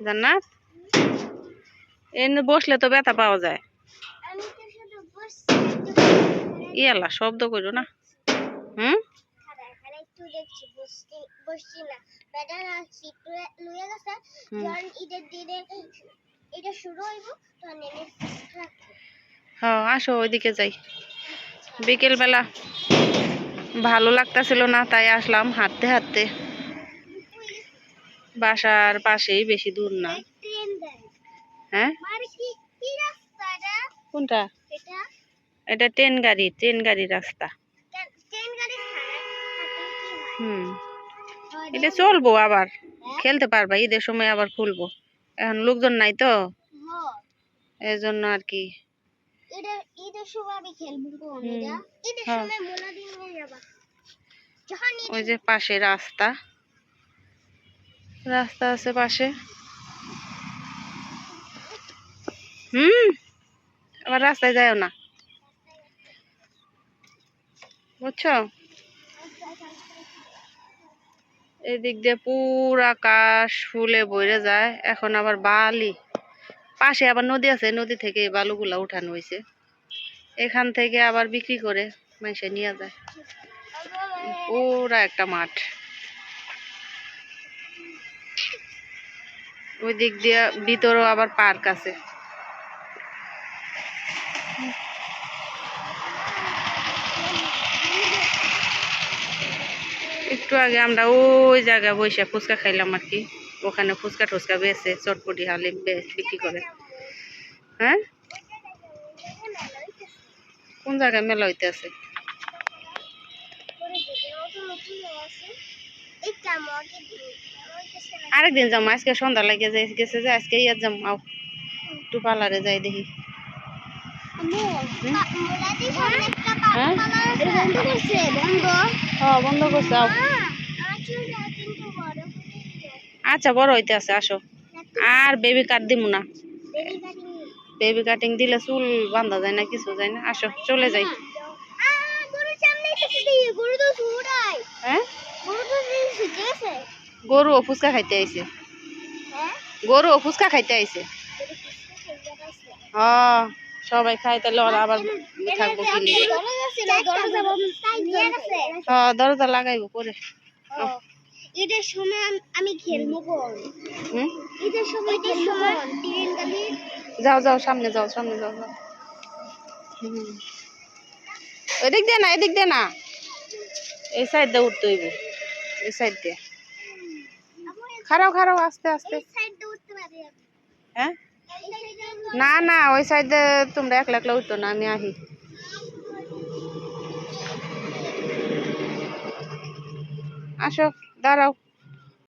জান্নাত এনে বসলে তো ব্যথা পাওয়া যায়। ইয়ালা শব্দ করো না। হুম হ্যাঁ আসো ওইদিকে যাই। বিকেল বেলা ভালো লাগতেছিল না, তাই আসলাম হাঁটতে হাঁটতে। বাসার পাশেই, বেশি দূর না। হ্যাঁ কোনটা? এটা ট্রেন গাড়ি রাস্তা। এটা চলবো, আবার খেলতে পারবা, ঈদের সময় আবার খুলবো। এখন লোকজন নাই তো, এই জন্য আর কি। ওই যে পাশে রাস্তা আছে পাশে। আবার রাস্তায় যাও না, বুঝছো? এদিক দিয়ে পুরো আকাশ ফুলে ভরে যায়। এখন আবার বালি, পাশে আবার নদী আছে, নদী থেকে বালুগুলা উঠানো হয়েছে। এখান থেকে আবার বিক্রি করে মানুষে নিয়ে যায়। পুরা একটা মাঠ। ওই দিক দিয়ে ভিতরেও আবার পার্ক আছে। একটু আগে আমরা ওই জায়গায় বসে ফুচকা খাইলাম আর কি। ওখানে ফুচকা টুচকা বেছে, চটপটি হালিম বিক্রি করে। হ্যাঁ কোন জায়গায় মেলা হইতে আছে? আরেকদিন যাম, আজকে সন্ধ্যা লাগে গেছে যে আজকে ইয়ার যাম। আও একটু পার্লারে যাই দেখি। বন্ধ করছে। আচ্ছা বড় হইতে আছে, আসো। আর বেবি কাট দিব না, বেবি কাটিং দিলে চুল বাঁধা যায় না, কিছু যায় না। আসো চলে যাই। হ্যাঁ গরু ফুচকা খাইতে আইছে, গরু ফুচকা খাইতে আইছে। সবাই খাই, তাহলে ওরা আবার থাকবো কি লিগে? দরজা লাগাইবো পরে। ঈদের সময় আমি খেলবো। ঈদের সময় যাও যাও, সামনে যাও, সামনে যাও। ওইদিক দিয়ে না, এদিক দিয়ে না, এই সাইড দিয়ে উঠতে হইব, এই সাইড দিয়ে। খারাও আস্তে আস্তে। হ্যাঁ না না, ওই সাইডে তোমরা একলা একলা উঠতো না, আমি আহি। আসো দাঁড়াও।